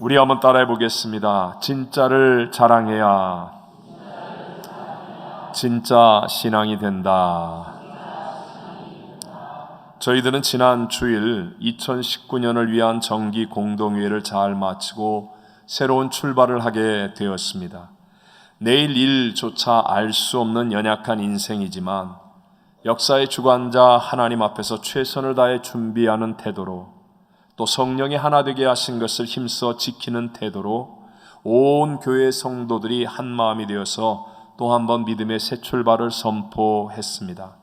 우리 한번 따라해 보겠습니다. 진짜를 자랑해야 진짜 신앙이 된다. 저희들은 지난 주일 2019년을 위한 정기 공동회의를 잘 마치고 새로운 출발을 하게 되었습니다. 내일 일조차 알 수 없는 연약한 인생이지만 역사의 주관자 하나님 앞에서 최선을 다해 준비하는 태도로, 또 성령이 하나 되게 하신 것을 힘써 지키는 태도로 온 교회 성도들이 한 마음이 되어서 또 한 번 믿음의 새 출발을 선포했습니다.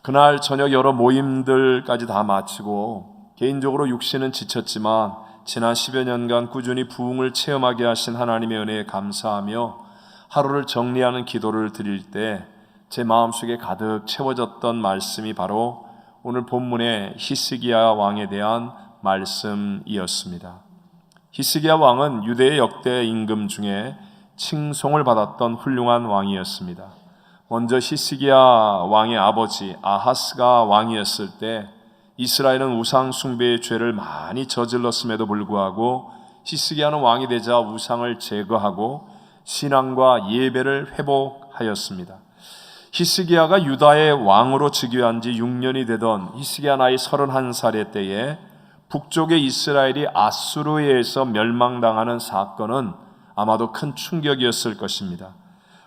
그날 저녁 여러 모임들까지 다 마치고 개인적으로 육신은 지쳤지만 지난 10여 년간 꾸준히 부흥을 체험하게 하신 하나님의 은혜에 감사하며 하루를 정리하는 기도를 드릴 때 제 마음속에 가득 채워졌던 말씀이 바로 오늘 본문의 히스기야 왕에 대한 말씀이었습니다. 히스기야 왕은 유대의 역대 임금 중에 칭송을 받았던 훌륭한 왕이었습니다. 먼저 히스기야 왕의 아버지 아하스가 왕이었을 때 이스라엘은 우상 숭배의 죄를 많이 저질렀음에도 불구하고 히스기야는 왕이 되자 우상을 제거하고 신앙과 예배를 회복하였습니다. 히스기야가 유다의 왕으로 즉위한 지 6년이 되던 히스기야 나이 31살의 때에 북쪽의 이스라엘이 아수르에 의해서 멸망당하는 사건은 아마도 큰 충격이었을 것입니다.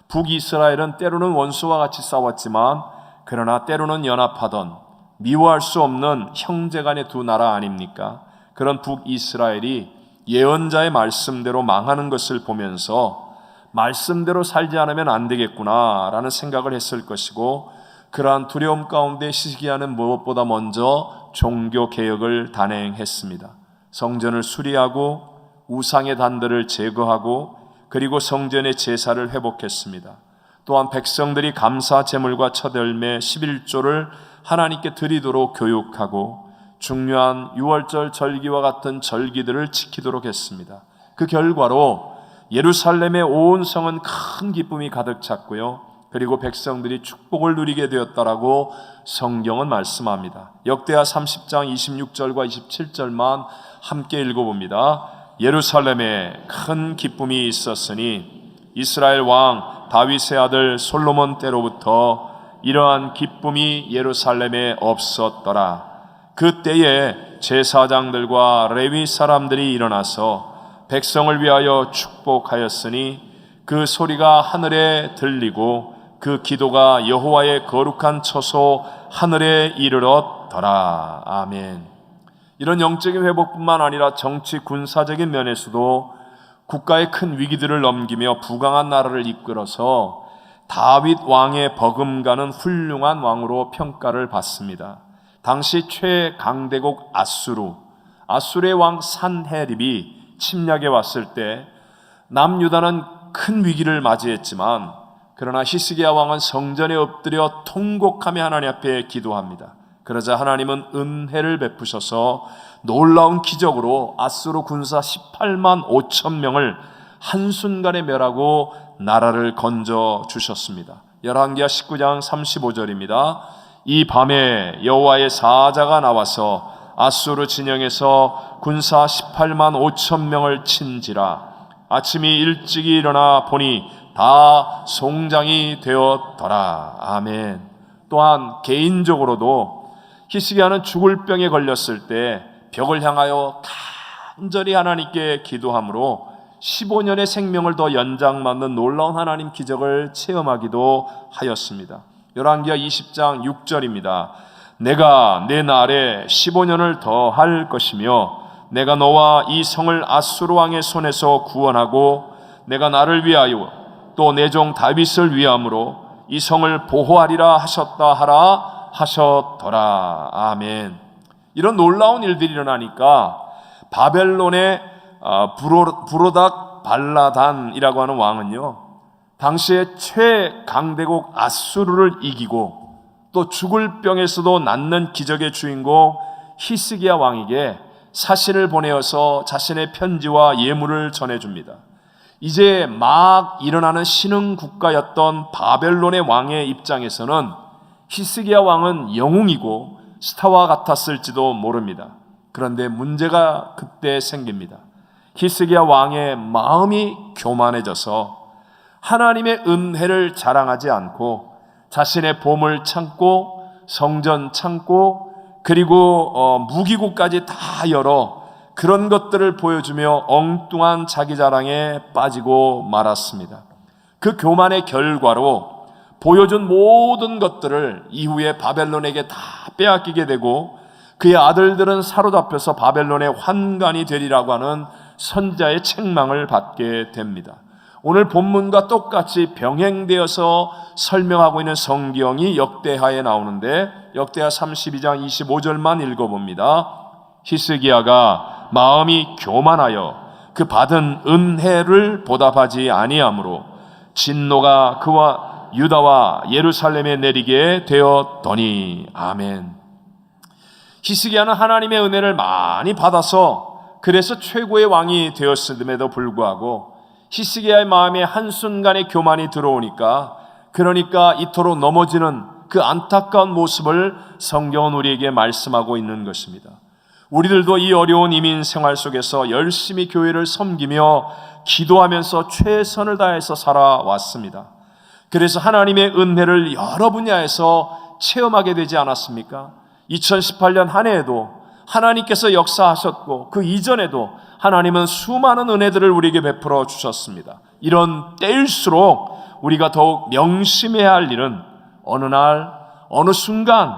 북이스라엘은 때로는 원수와 같이 싸웠지만 그러나 때로는 연합하던 미워할 수 없는 형제간의 두 나라 아닙니까? 그런 북이스라엘이 예언자의 말씀대로 망하는 것을 보면서 말씀대로 살지 않으면 안 되겠구나라는 생각을 했을 것이고, 그러한 두려움 가운데 히스기야는 무엇보다 먼저 종교개혁을 단행했습니다. 성전을 수리하고 우상의 단들을 제거하고 그리고 성전의 제사를 회복했습니다. 또한 백성들이 감사 제물과 첫 열매 11조를 하나님께 드리도록 교육하고 중요한 유월절 절기와 같은 절기들을 지키도록 했습니다. 그 결과로 예루살렘의 온 성은 큰 기쁨이 가득 찼고요, 그리고 백성들이 축복을 누리게 되었다라고 성경은 말씀합니다. 역대하 30장 26절과 27절만 함께 읽어봅니다. 예루살렘에 큰 기쁨이 있었으니 이스라엘 왕 다윗의 아들 솔로몬 때로부터 이러한 기쁨이 예루살렘에 없었더라. 그때에 제사장들과 레위 사람들이 일어나서 백성을 위하여 축복하였으니 그 소리가 하늘에 들리고 그 기도가 여호와의 거룩한 처소 하늘에 이르렀더라. 아멘. 이런 영적인 회복뿐만 아니라 정치 군사적인 면에서도 국가의 큰 위기들을 넘기며 부강한 나라를 이끌어서 다윗 왕의 버금가는 훌륭한 왕으로 평가를 받습니다. 당시 최강대국 아수르의 왕 산헤립이 침략에 왔을 때 남유다는 큰 위기를 맞이했지만 그러나 히스기야 왕은 성전에 엎드려 통곡하며 하나님 앞에 기도합니다. 그러자 하나님은 은혜를 베푸셔서 놀라운 기적으로 아수르 군사 18만 5천 명을 한순간에 멸하고 나라를 건져 주셨습니다. 열왕기하 19장 35절입니다. 이 밤에 여호와의 사자가 나와서 아수르 진영에서 군사 18만 5천 명을 친지라. 아침이 일찍이 일어나 보니 다 송장이 되었더라. 아멘. 또한 개인적으로도 히스기야는 죽을 병에 걸렸을 때 벽을 향하여 간절히 하나님께 기도함으로 15년의 생명을 더 연장받는 놀라운 하나님 기적을 체험하기도 하였습니다. 열왕기하 20장 6절입니다. 내가 내 날에 15년을 더 할 것이며 내가 너와 이 성을 아수르 왕의 손에서 구원하고 내가 나를 위하여 또 내 종 다윗을 위함으로 이 성을 보호하리라 하셨다 하라 하셨더라. 아멘. 이런 놀라운 일들이 일어나니까 바벨론의 부로닥 발라단이라고 하는 왕은요, 당시에 최강대국 아수르를 이기고 또 죽을 병에서도 낫는 기적의 주인공 히스기야 왕에게 사신을 보내어서 자신의 편지와 예물을 전해줍니다. 이제 막 일어나는 신흥 국가였던 바벨론의 왕의 입장에서는 히스기야 왕은 영웅이고 스타와 같았을지도 모릅니다. 그런데 문제가 그때 생깁니다. 히스기야 왕의 마음이 교만해져서 하나님의 은혜를 자랑하지 않고 자신의 보물 창고, 성전 창고, 그리고 무기고까지 다 열어 그런 것들을 보여주며 엉뚱한 자기 자랑에 빠지고 말았습니다. 그 교만의 결과로 보여준 모든 것들을 이후에 바벨론에게 다 빼앗기게 되고 그의 아들들은 사로잡혀서 바벨론의 환관이 되리라고 하는 선자의 책망을 받게 됩니다. 오늘 본문과 똑같이 병행되어서 설명하고 있는 성경이 역대하에 나오는데 역대하 32장 25절만 읽어봅니다. 히스기야가 마음이 교만하여 그 받은 은혜를 보답하지 아니하므로 진노가 그와 유다와 예루살렘에 내리게 되었더니. 아멘. 히스기야는 하나님의 은혜를 많이 받아서 그래서 최고의 왕이 되었음에도 불구하고 히스기야의 마음에 한순간에 교만이 들어오니까 그러니까 이토록 넘어지는 그 안타까운 모습을 성경은 우리에게 말씀하고 있는 것입니다. 우리들도 이 어려운 이민 생활 속에서 열심히 교회를 섬기며 기도하면서 최선을 다해서 살아왔습니다. 그래서 하나님의 은혜를 여러 분야에서 체험하게 되지 않았습니까? 2018년 한 해에도 하나님께서 역사하셨고 그 이전에도 하나님은 수많은 은혜들을 우리에게 베풀어 주셨습니다. 이런 때일수록 우리가 더욱 명심해야 할 일은 어느 날 어느 순간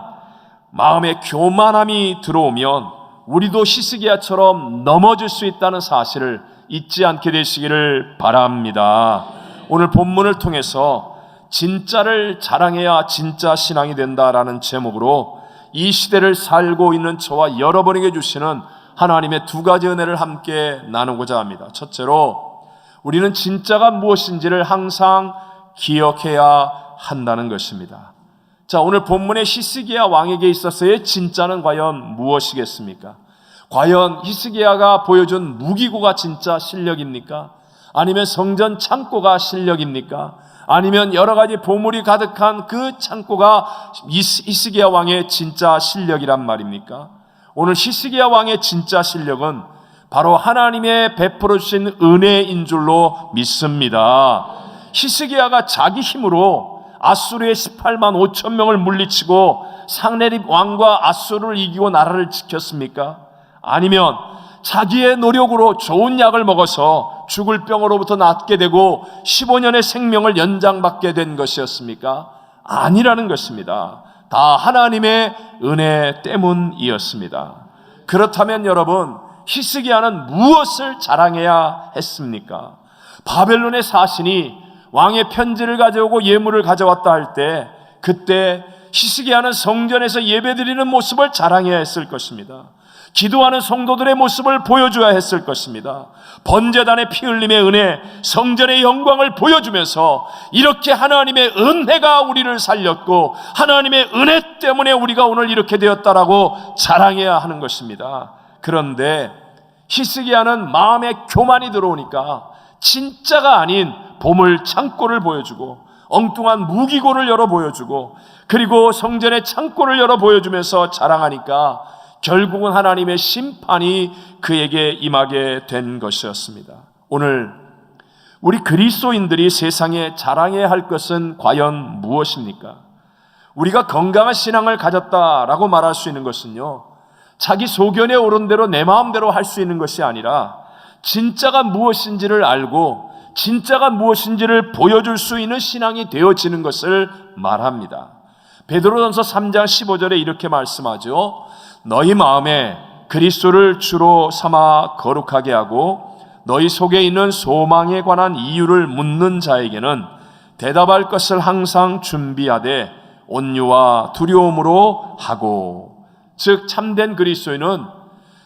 마음에 교만함이 들어오면 우리도 히스기야처럼 넘어질 수 있다는 사실을 잊지 않게 되시기를 바랍니다. 오늘 본문을 통해서 진짜를 자랑해야 진짜 신앙이 된다라는 제목으로 이 시대를 살고 있는 저와 여러분에게 주시는 하나님의 두 가지 은혜를 함께 나누고자 합니다. 첫째로 우리는 진짜가 무엇인지를 항상 기억해야 한다는 것입니다. 자, 오늘 본문의 히스기야 왕에게 있어서의 진짜는 과연 무엇이겠습니까? 과연 히스기야가 보여준 무기고가 진짜 실력입니까? 아니면 성전 창고가 실력입니까? 아니면 여러 가지 보물이 가득한 그 창고가 히스기야 왕의 진짜 실력이란 말입니까? 오늘 히스기야 왕의 진짜 실력은 바로 하나님의 베풀어 주신 은혜인 줄로 믿습니다. 히스기야가 자기 힘으로 아수르의 18만 5천 명을 물리치고 상네립 왕과 아수르를 이기고 나라를 지켰습니까? 아니면 자기의 노력으로 좋은 약을 먹어서 죽을 병으로부터 낫게 되고 15년의 생명을 연장받게 된 것이었습니까? 아니라는 것입니다. 다 하나님의 은혜 때문이었습니다. 그렇다면 여러분, 히스기야는 무엇을 자랑해야 했습니까? 바벨론의 사신이 왕의 편지를 가져오고 예물을 가져왔다 할 때 그때 히스기야는 성전에서 예배드리는 모습을 자랑해야 했을 것입니다. 기도하는 성도들의 모습을 보여줘야 했을 것입니다. 번제단의 피 흘림의 은혜, 성전의 영광을 보여주면서 이렇게 하나님의 은혜가 우리를 살렸고 하나님의 은혜 때문에 우리가 오늘 이렇게 되었다라고 자랑해야 하는 것입니다. 그런데 히스기야는 마음에 교만이 들어오니까 진짜가 아닌 보물 창고를 보여주고 엉뚱한 무기고를 열어 보여주고 그리고 성전의 창고를 열어 보여주면서 자랑하니까 결국은 하나님의 심판이 그에게 임하게 된 것이었습니다. 오늘 우리 그리스도인들이 세상에 자랑해야 할 것은 과연 무엇입니까? 우리가 건강한 신앙을 가졌다라고 말할 수 있는 것은요, 자기 소견에 오른 대로 내 마음대로 할 수 있는 것이 아니라 진짜가 무엇인지를 알고 진짜가 무엇인지를 보여줄 수 있는 신앙이 되어지는 것을 말합니다. 베드로전서 3장 15절에 이렇게 말씀하죠. 너희 마음에 그리스도를 주로 삼아 거룩하게 하고 너희 속에 있는 소망에 관한 이유를 묻는 자에게는 대답할 것을 항상 준비하되 온유와 두려움으로 하고. 즉 참된 그리스도인은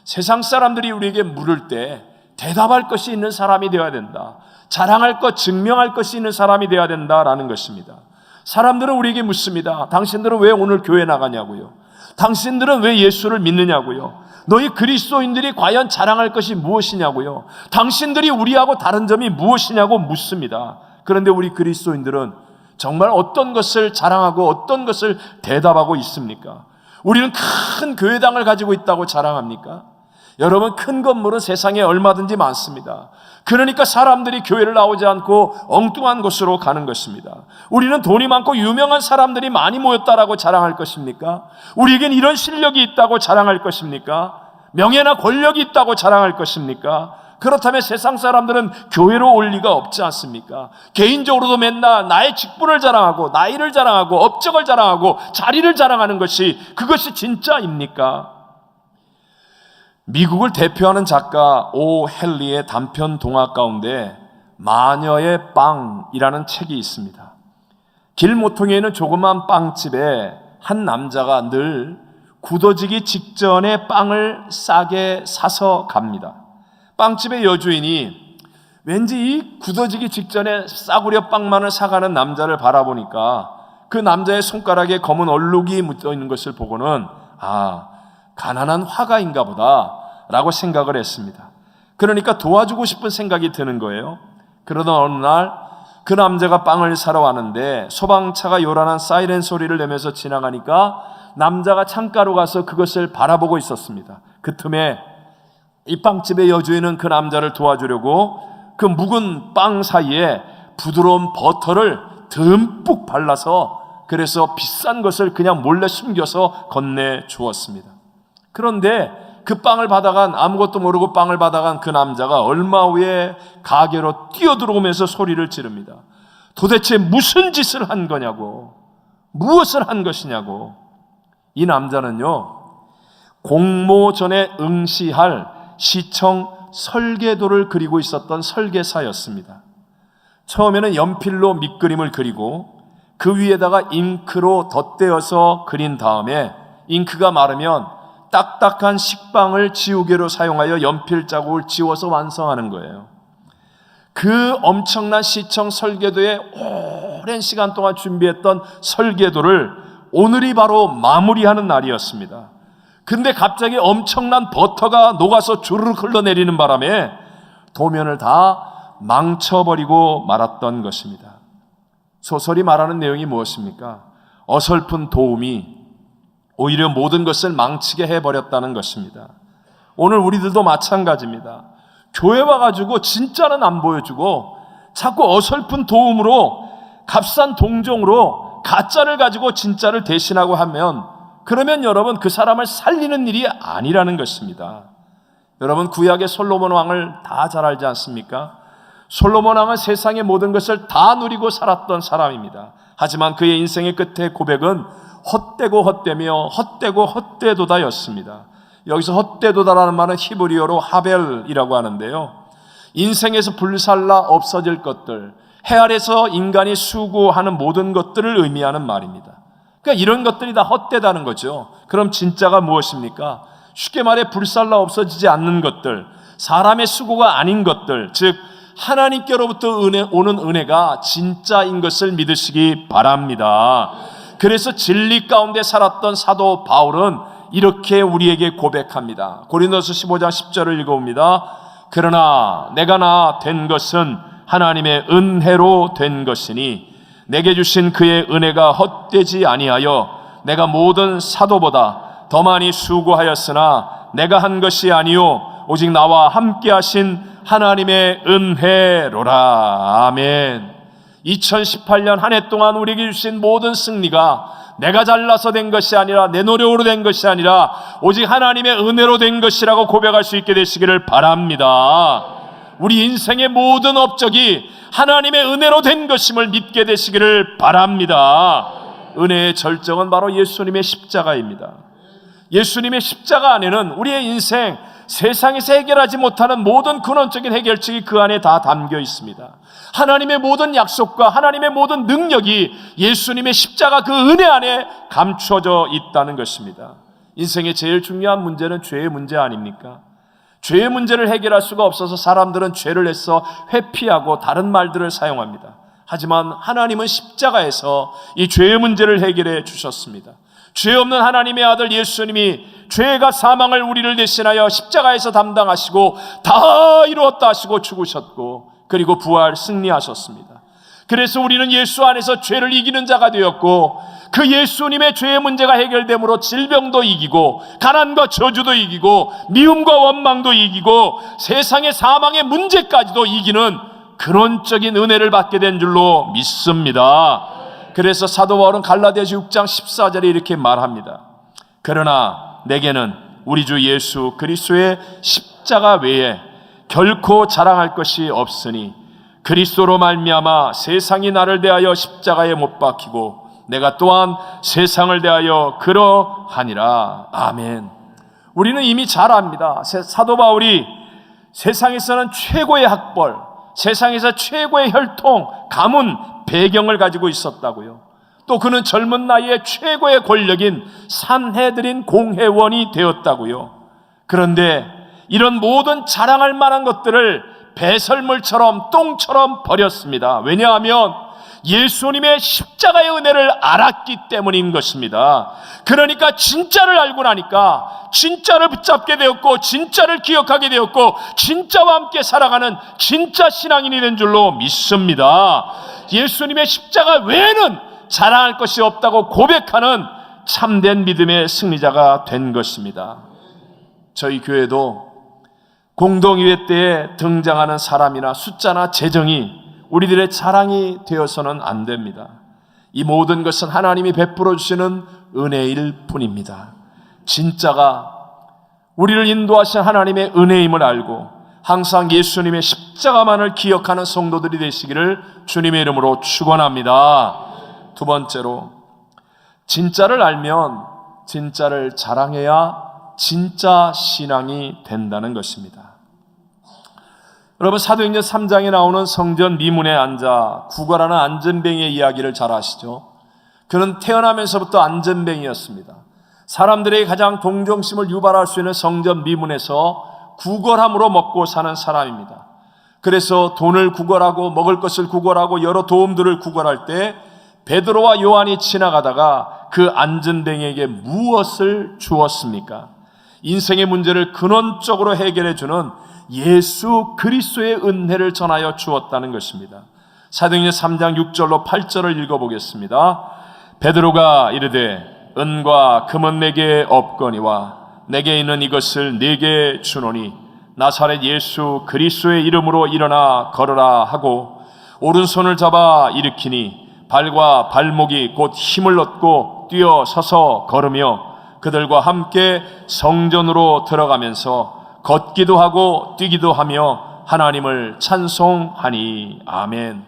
세상 사람들이 우리에게 물을 때 대답할 것이 있는 사람이 되어야 된다. 자랑할 것, 증명할 것이 있는 사람이 되어야 된다라는 것입니다. 사람들은 우리에게 묻습니다. 당신들은 왜 오늘 교회 나가냐고요? 당신들은 왜 예수를 믿느냐고요? 너희 그리스도인들이 과연 자랑할 것이 무엇이냐고요? 당신들이 우리하고 다른 점이 무엇이냐고 묻습니다. 그런데 우리 그리스도인들은 정말 어떤 것을 자랑하고 어떤 것을 대답하고 있습니까? 우리는 큰 교회당을 가지고 있다고 자랑합니까? 여러분, 큰 건물은 세상에 얼마든지 많습니다. 그러니까 사람들이 교회를 나오지 않고 엉뚱한 곳으로 가는 것입니다. 우리는 돈이 많고 유명한 사람들이 많이 모였다라고 자랑할 것입니까? 우리에겐 이런 실력이 있다고 자랑할 것입니까? 명예나 권력이 있다고 자랑할 것입니까? 그렇다면 세상 사람들은 교회로 올 리가 없지 않습니까? 개인적으로도 맨날 나의 직분을 자랑하고 나이를 자랑하고 업적을 자랑하고 자리를 자랑하는 그것이 진짜입니까? 미국을 대표하는 작가 오 헨리의 단편 동화 가운데 마녀의 빵이라는 책이 있습니다. 길 모퉁이에 있는 조그만 빵집에 한 남자가 늘 굳어지기 직전에 빵을 싸게 사서 갑니다. 빵집의 여주인이 왠지 이 굳어지기 직전에 싸구려 빵만을 사가는 남자를 바라보니까 그 남자의 손가락에 검은 얼룩이 묻어 있는 것을 보고는 가난한 화가인가 보다 라고 생각을 했습니다. 그러니까 도와주고 싶은 생각이 드는 거예요. 그러던 어느 날 그 남자가 빵을 사러 왔는데 소방차가 요란한 사이렌 소리를 내면서 지나가니까 남자가 창가로 가서 그것을 바라보고 있었습니다. 그 틈에 이 빵집의 여주인은 그 남자를 도와주려고 그 묵은 빵 사이에 부드러운 버터를 듬뿍 발라서 그래서 비싼 것을 그냥 몰래 숨겨서 건네주었습니다. 그런데 그 빵을 받아간, 아무것도 모르고 빵을 받아간 그 남자가 얼마 후에 가게로 뛰어들어오면서 소리를 지릅니다. 도대체 무슨 짓을 한 거냐고, 무엇을 한 것이냐고. 이 남자는요, 공모전에 응시할 시청 설계도를 그리고 있었던 설계사였습니다. 처음에는 연필로 밑그림을 그리고 그 위에다가 잉크로 덧대어서 그린 다음에 잉크가 마르면 딱딱한 식빵을 지우개로 사용하여 연필 자국을 지워서 완성하는 거예요. 그 엄청난 시청 설계도에 오랜 시간 동안 준비했던 설계도를 오늘이 바로 마무리하는 날이었습니다. 근데 갑자기 엄청난 버터가 녹아서 주르륵 흘러내리는 바람에 도면을 다 망쳐버리고 말았던 것입니다. 소설이 말하는 내용이 무엇입니까? 어설픈 도움이 오히려 모든 것을 망치게 해버렸다는 것입니다. 오늘 우리들도 마찬가지입니다. 교회 와가지고 진짜는 안 보여주고 자꾸 어설픈 도움으로 값싼 동정으로 가짜를 가지고 진짜를 대신하고 하면, 그러면 여러분 그 사람을 살리는 일이 아니라는 것입니다. 여러분, 구약의 솔로몬 왕을 다 잘 알지 않습니까? 솔로몬 왕은 세상의 모든 것을 다 누리고 살았던 사람입니다. 하지만 그의 인생의 끝에 고백은 헛되고 헛되며 헛되고 헛되도다였습니다. 여기서 헛되도다라는 말은 히브리어로 하벨이라고 하는데요, 인생에서 불살라 없어질 것들, 해 아래서 인간이 수고하는 모든 것들을 의미하는 말입니다. 그러니까 이런 것들이 다 헛되다는 거죠. 그럼 진짜가 무엇입니까? 쉽게 말해 불살라 없어지지 않는 것들, 사람의 수고가 아닌 것들, 즉 하나님께로부터 오는 은혜가 진짜인 것을 믿으시기 바랍니다. 그래서 진리 가운데 살았던 사도 바울은 이렇게 우리에게 고백합니다. 고린도서 15장 10절을 읽어봅니다. 그러나 내가 나 된 것은 하나님의 은혜로 된 것이니 내게 주신 그의 은혜가 헛되지 아니하여 내가 모든 사도보다 더 많이 수고하였으나 내가 한 것이 아니요 오직 나와 함께 하신 하나님의 은혜로라. 아멘. 2018년 한 해 동안 우리에게 주신 모든 승리가 내가 잘나서 된 것이 아니라 내 노력으로 된 것이 아니라 오직 하나님의 은혜로 된 것이라고 고백할 수 있게 되시기를 바랍니다. 우리 인생의 모든 업적이 하나님의 은혜로 된 것임을 믿게 되시기를 바랍니다. 은혜의 절정은 바로 예수님의 십자가입니다. 예수님의 십자가 안에는 우리의 인생, 세상에서 해결하지 못하는 모든 근원적인 해결책이 그 안에 다 담겨 있습니다. 하나님의 모든 약속과 하나님의 모든 능력이 예수님의 십자가 그 은혜 안에 감춰져 있다는 것입니다. 인생의 제일 중요한 문제는 죄의 문제 아닙니까? 죄의 문제를 해결할 수가 없어서 사람들은 죄를 해서 회피하고 다른 말들을 사용합니다. 하지만 하나님은 십자가에서 이 죄의 문제를 해결해 주셨습니다. 죄 없는 하나님의 아들 예수님이 죄가 사망을 우리를 대신하여 십자가에서 담당하시고 다 이루었다 하시고 죽으셨고 그리고 부활 승리하셨습니다. 그래서 우리는 예수 안에서 죄를 이기는 자가 되었고, 그 예수님의 죄의 문제가 해결됨으로 질병도 이기고, 가난과 저주도 이기고, 미움과 원망도 이기고, 세상의 사망의 문제까지도 이기는 근원적인 은혜를 받게 된 줄로 믿습니다. 그래서 사도 바울은 갈라디아서 6장 14절에 이렇게 말합니다. 그러나 내게는 우리 주 예수 그리스도의 십자가 외에 결코 자랑할 것이 없으니 그리스도로 말미암아 세상이 나를 대하여 십자가에 못 박히고 내가 또한 세상을 대하여 그러하니라. 아멘. 우리는 이미 잘 압니다. 사도 바울이 세상에서는 최고의 학벌, 세상에서 최고의 혈통, 가문, 배경을 가지고 있었다고요. 또 그는 젊은 나이에 최고의 권력인 산헤드린 공회원이 되었다고요. 그런데 이런 모든 자랑할 만한 것들을 배설물처럼 똥처럼 버렸습니다. 왜냐하면 예수님의 십자가의 은혜를 알았기 때문인 것입니다. 그러니까 진짜를 알고 나니까 진짜를 붙잡게 되었고, 진짜를 기억하게 되었고, 진짜와 함께 살아가는 진짜 신앙인이 된 줄로 믿습니다. 예수님의 십자가 외에는 자랑할 것이 없다고 고백하는 참된 믿음의 승리자가 된 것입니다. 저희 교회도 공동의회 때에 등장하는 사람이나 숫자나 재정이 우리들의 자랑이 되어서는 안 됩니다. 이 모든 것은 하나님이 베풀어 주시는 은혜일 뿐입니다. 진짜가 우리를 인도하신 하나님의 은혜임을 알고 항상 예수님의 십자가만을 기억하는 성도들이 되시기를 주님의 이름으로 축원합니다. 두 번째로, 진짜를 알면 진짜를 자랑해야 진짜 신앙이 된다는 것입니다. 여러분, 사도행전 3장에 나오는 성전 미문에 앉아 구걸하는 안전뱅이의 이야기를 잘 아시죠? 그는 태어나면서부터 안전뱅이였습니다. 사람들에게 가장 동정심을 유발할 수 있는 성전 미문에서 구걸함으로 먹고 사는 사람입니다. 그래서 돈을 구걸하고 먹을 것을 구걸하고 여러 도움들을 구걸할 때 베드로와 요한이 지나가다가 그 안전뱅이에게 무엇을 주었습니까? 인생의 문제를 근원적으로 해결해주는 예수 그리스도의 은혜를 전하여 주었다는 것입니다. 사도행전 3장 6절로 8절을 읽어보겠습니다. 베드로가 이르되 은과 금은 내게 없거니와 내게 있는 이것을 네게 주노니 나사렛 예수 그리스도의 이름으로 일어나 걸어라 하고 오른손을 잡아 일으키니 발과 발목이 곧 힘을 얻고 뛰어 서서 걸으며 그들과 함께 성전으로 들어가면서 걷기도 하고 뛰기도 하며 하나님을 찬송하니. 아멘.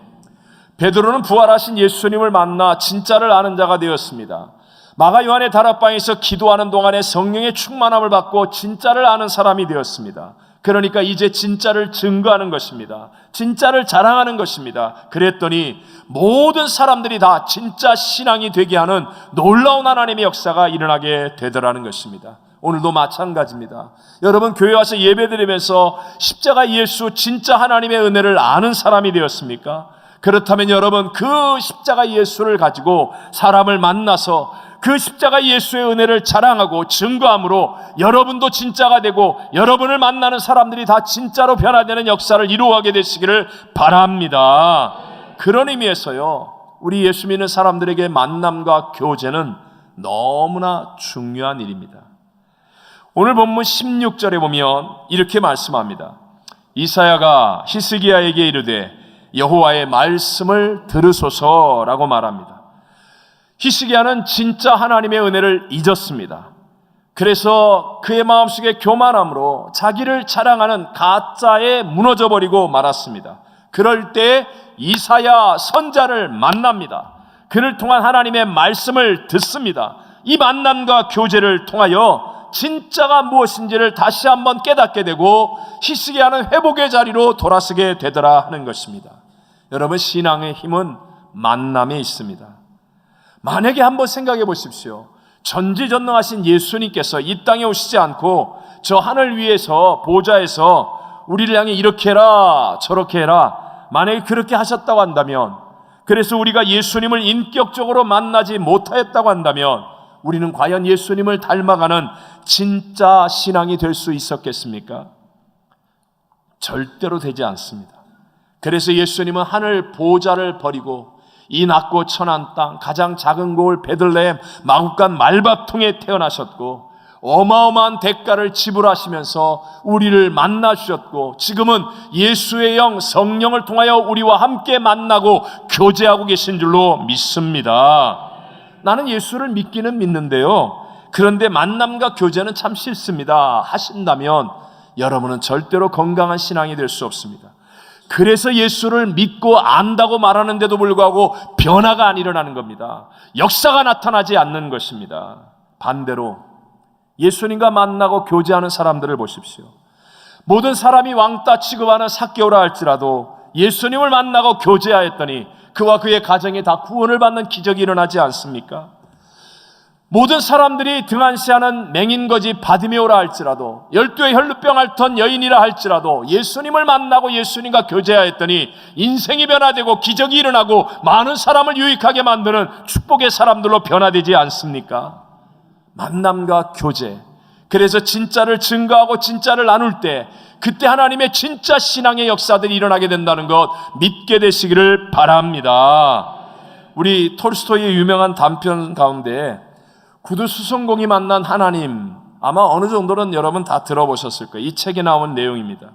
베드로는 부활하신 예수님을 만나 진짜를 아는 자가 되었습니다. 마가 요한의 다락방에서 기도하는 동안에 성령의 충만함을 받고 진짜를 아는 사람이 되었습니다. 그러니까 이제 진짜를 증거하는 것입니다. 진짜를 자랑하는 것입니다. 그랬더니 모든 사람들이 다 진짜 신앙이 되게 하는 놀라운 하나님의 역사가 일어나게 되더라는 것입니다. 오늘도 마찬가지입니다. 여러분, 교회 와서 예배드리면서 십자가 예수 진짜 하나님의 은혜를 아는 사람이 되었습니까? 그렇다면 여러분, 그 십자가 예수를 가지고 사람을 만나서 그 십자가 예수의 은혜를 자랑하고 증거함으로 여러분도 진짜가 되고 여러분을 만나는 사람들이 다 진짜로 변화되는 역사를 이루어가게 되시기를 바랍니다. 그런 의미에서요, 우리 예수 믿는 사람들에게 만남과 교제는 너무나 중요한 일입니다. 오늘 본문 16절에 보면 이렇게 말씀합니다. 이사야가 히스기야에게 이르되 여호와의 말씀을 들으소서라고 말합니다. 히스기야는 진짜 하나님의 은혜를 잊었습니다. 그래서 그의 마음속에 교만함으로 자기를 자랑하는 가짜에 무너져버리고 말았습니다. 그럴 때 이사야 선자를 만납니다. 그를 통한 하나님의 말씀을 듣습니다. 이 만남과 교제를 통하여 진짜가 무엇인지를 다시 한번 깨닫게 되고 히스기야는 회복의 자리로 돌아서게 되더라 하는 것입니다. 여러분, 신앙의 힘은 만남에 있습니다. 만약에 한번 생각해 보십시오. 전지전능하신 예수님께서 이 땅에 오시지 않고 저 하늘 위에서 보좌에서 우리를 향해 이렇게 해라 저렇게 해라, 만약에 그렇게 하셨다고 한다면, 그래서 우리가 예수님을 인격적으로 만나지 못하였다고 한다면 우리는 과연 예수님을 닮아가는 진짜 신앙이 될 수 있었겠습니까? 절대로 되지 않습니다. 그래서 예수님은 하늘 보좌를 버리고 이 낮고 천한 땅 가장 작은 고을 베들레헴 마구간 말밥통에 태어나셨고 어마어마한 대가를 지불하시면서 우리를 만나 주셨고 지금은 예수의 영 성령을 통하여 우리와 함께 만나고 교제하고 계신 줄로 믿습니다. 나는 예수를 믿기는 믿는데요, 그런데 만남과 교제는 참 싫습니다 하신다면 여러분은 절대로 건강한 신앙이 될 수 없습니다. 그래서 예수를 믿고 안다고 말하는데도 불구하고 변화가 안 일어나는 겁니다. 역사가 나타나지 않는 것입니다. 반대로 예수님과 만나고 교제하는 사람들을 보십시오. 모든 사람이 왕따 취급하는 삭개오라 할지라도 예수님을 만나고 교제하였더니 그와 그의 가정이 다 구원을 받는 기적이 일어나지 않습니까? 모든 사람들이 등한시하는 맹인거지 바디메오라 할지라도 12의 혈루병 앓던 여인이라 할지라도 예수님을 만나고 예수님과 교제하였더니 인생이 변화되고 기적이 일어나고 많은 사람을 유익하게 만드는 축복의 사람들로 변화되지 않습니까? 만남과 교제, 그래서 진짜를 증거하고 진짜를 나눌 때 그때 하나님의 진짜 신앙의 역사들이 일어나게 된다는 것 믿게 되시기를 바랍니다. 우리 톨스토이의 유명한 단편 가운데 구두 수송공이 만난 하나님, 아마 어느 정도는 여러분 다 들어보셨을 거예요. 이 책에 나온 내용입니다.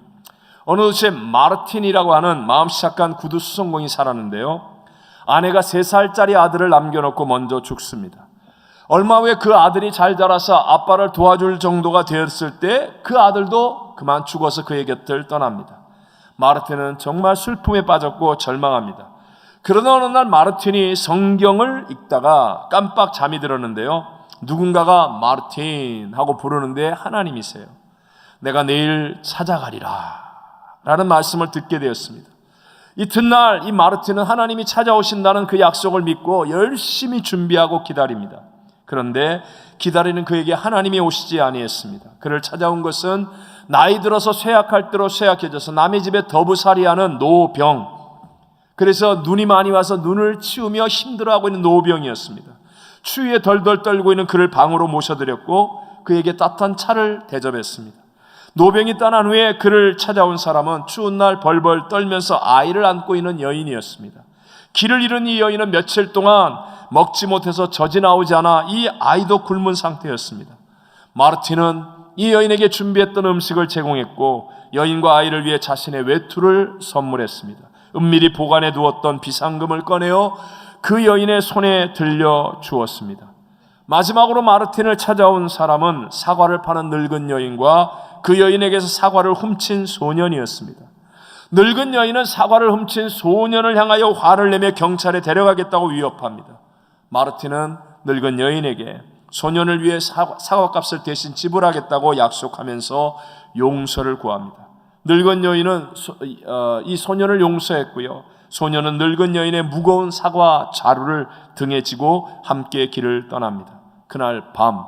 어느 도시에 마르틴이라고 하는 마음씨 착한 구두 수송공이 살았는데요, 아내가 3살짜리 아들을 남겨놓고 먼저 죽습니다. 얼마 후에 그 아들이 잘 자라서 아빠를 도와줄 정도가 되었을 때 그 아들도 그만 죽어서 그의 곁을 떠납니다. 마르틴은 정말 슬픔에 빠졌고 절망합니다. 그러나 어느 날 마르틴이 성경을 읽다가 깜빡 잠이 들었는데요, 누군가가 마르틴 하고 부르는데 하나님이세요. 내가 내일 찾아가리라 라는 말씀을 듣게 되었습니다. 이튿날 이 마르틴은 하나님이 찾아오신다는 그 약속을 믿고 열심히 준비하고 기다립니다. 그런데 기다리는 그에게 하나님이 오시지 아니했습니다. 그를 찾아온 것은 나이 들어서 쇠약할 대로 쇠약해져서 남의 집에 더부살이하는 노병, 그래서 눈이 많이 와서 눈을 치우며 힘들어하고 있는 노병이었습니다. 추위에 덜덜 떨고 있는 그를 방으로 모셔드렸고 그에게 따뜻한 차를 대접했습니다. 노병이 떠난 후에 그를 찾아온 사람은 추운 날 벌벌 떨면서 아이를 안고 있는 여인이었습니다. 길을 잃은 이 여인은 며칠 동안 먹지 못해서 젖이 나오지 않아 이 아이도 굶은 상태였습니다. 마르틴은 이 여인에게 준비했던 음식을 제공했고 여인과 아이를 위해 자신의 외투를 선물했습니다. 은밀히 보관해 두었던 비상금을 꺼내어 그 여인의 손에 들려 주었습니다. 마지막으로 마르틴을 찾아온 사람은 사과를 파는 늙은 여인과 그 여인에게서 사과를 훔친 소년이었습니다. 늙은 여인은 사과를 훔친 소년을 향하여 화를 내며 경찰에 데려가겠다고 위협합니다. 마르틴은 늙은 여인에게 소년을 위해 사과값을 대신 지불하겠다고 약속하면서 용서를 구합니다. 늙은 여인은 이 소년을 용서했고요, 소년은 늙은 여인의 무거운 사과 자루를 등에 지고 함께 길을 떠납니다. 그날 밤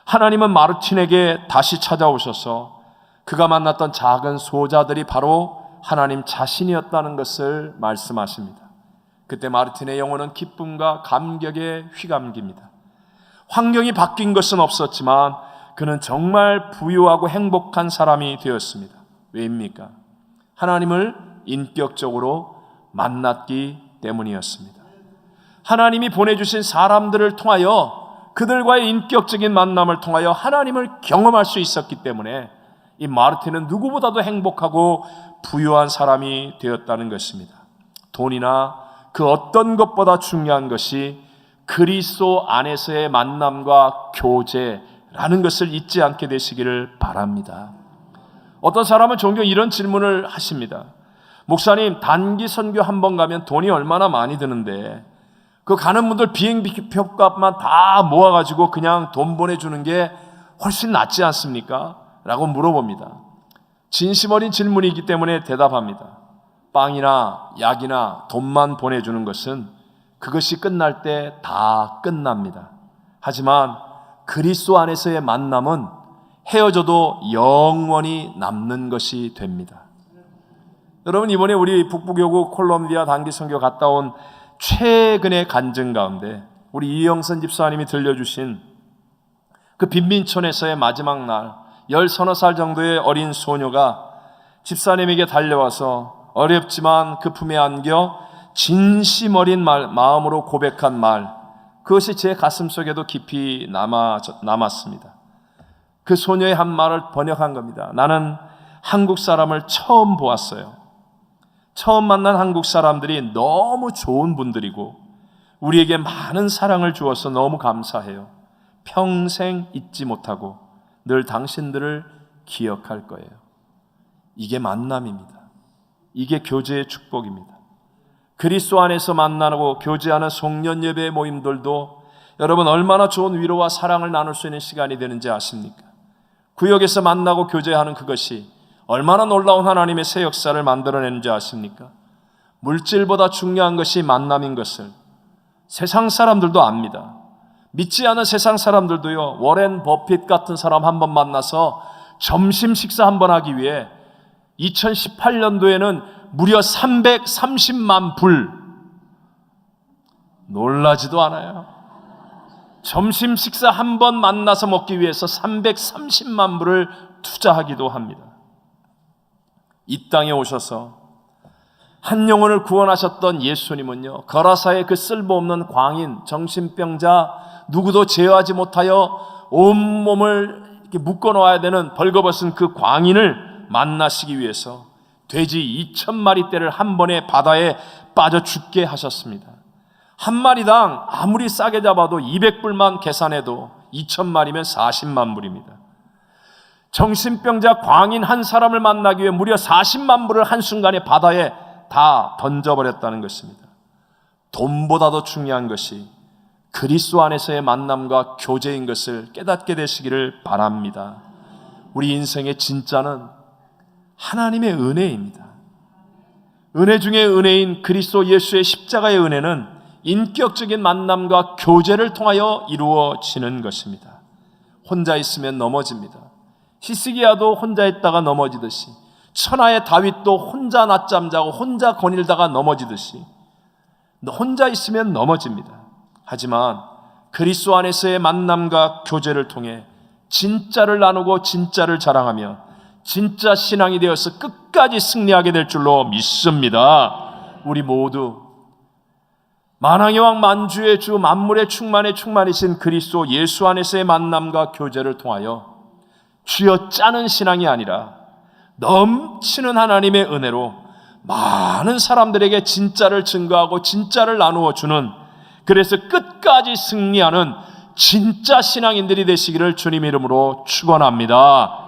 하나님은 마르틴에게 다시 찾아오셔서 그가 만났던 작은 소자들이 바로 하나님 자신이었다는 것을 말씀하십니다. 그때 마르틴의 영혼은 기쁨과 감격에 휘감깁니다. 환경이 바뀐 것은 없었지만 그는 정말 부유하고 행복한 사람이 되었습니다. 왜입니까? 하나님을 인격적으로 만났기 때문이었습니다. 하나님이 보내주신 사람들을 통하여 그들과의 인격적인 만남을 통하여 하나님을 경험할 수 있었기 때문에 이 마르틴은 누구보다도 행복하고 부유한 사람이 되었다는 것입니다. 돈이나 그 어떤 것보다 중요한 것이 그리스도 안에서의 만남과 교제라는 것을 잊지 않게 되시기를 바랍니다. 어떤 사람은 종종 이런 질문을 하십니다. 목사님, 단기 선교 한 번 가면 돈이 얼마나 많이 드는데 그 가는 분들 비행기 표값만 다 모아가지고 그냥 돈 보내주는 게 훨씬 낫지 않습니까? 라고 물어봅니다. 진심 어린 질문이기 때문에 대답합니다. 빵이나 약이나 돈만 보내주는 것은 그것이 끝날 때 다 끝납니다. 하지만 그리스도 안에서의 만남은 헤어져도 영원히 남는 것이 됩니다. 여러분, 이번에 우리 북부교구 콜롬비아 단기 선교 갔다 온 최근의 간증 가운데 우리 이영선 집사님이 들려주신 그 빈민촌에서의 마지막 날 10서너 살 정도의 어린 소녀가 집사님에게 달려와서 어렵지만 그 품에 안겨 진심 어린 마음으로 고백한 말, 그것이 제 가슴 속에도 깊이 남았습니다. 그 소녀의 한 말을 번역한 겁니다. 나는 한국 사람을 처음 보았어요. 처음 만난 한국 사람들이 너무 좋은 분들이고 우리에게 많은 사랑을 주어서 너무 감사해요. 평생 잊지 못하고 늘 당신들을 기억할 거예요. 이게 만남입니다. 이게 교제의 축복입니다. 그리스도 안에서 만나고 교제하는 송년예배 모임들도 여러분 얼마나 좋은 위로와 사랑을 나눌 수 있는 시간이 되는지 아십니까? 구역에서 만나고 교제하는 그것이 얼마나 놀라운 하나님의 새 역사를 만들어내는지 아십니까? 물질보다 중요한 것이 만남인 것을 세상 사람들도 압니다. 믿지 않은 세상 사람들도요, 워렌 버핏 같은 사람 한번 만나서 점심 식사 한번 하기 위해 2018년도에는 무려 330만 불, 놀라지도 않아요. 점심 식사 한 번 만나서 먹기 위해서 330만 불을 투자하기도 합니다. 이 땅에 오셔서 한 영혼을 구원하셨던 예수님은요, 거라사의 그 쓸모없는 광인, 정신병자, 누구도 제어하지 못하여 온몸을 이렇게 묶어놓아야 되는 벌거벗은 그 광인을 만나시기 위해서 돼지 2,000마리떼를 한 번에 바다에 빠져 죽게 하셨습니다. 한 마리당 아무리 싸게 잡아도 200불만 계산해도 2,000마리면 40만 불입니다. 정신병자 광인 한 사람을 만나기 위해 무려 40만 불을 한순간에 바다에 다 던져버렸다는 것입니다. 돈보다도 중요한 것이 그리스도 안에서의 만남과 교제인 것을 깨닫게 되시기를 바랍니다. 우리 인생의 진짜는 하나님의 은혜입니다. 은혜 중에 은혜인 그리스도 예수의 십자가의 은혜는 인격적인 만남과 교제를 통하여 이루어지는 것입니다. 혼자 있으면 넘어집니다. 히스기야도 혼자 있다가 넘어지듯이, 천하의 다윗도 혼자 낮잠 자고 혼자 거닐다가 넘어지듯이 혼자 있으면 넘어집니다. 하지만 그리스도 안에서의 만남과 교제를 통해 진짜를 나누고 진짜를 자랑하며 진짜 신앙이 되어서 끝까지 승리하게 될 줄로 믿습니다. 우리 모두 만왕의 왕 만주의 주 만물의 충만의 충만이신 그리스도 예수 안에서의 만남과 교제를 통하여 쥐어 짜는 신앙이 아니라 넘치는 하나님의 은혜로 많은 사람들에게 진짜를 증거하고 진짜를 나누어 주는, 그래서 끝까지 승리하는 진짜 신앙인들이 되시기를 주님 이름으로 축원합니다.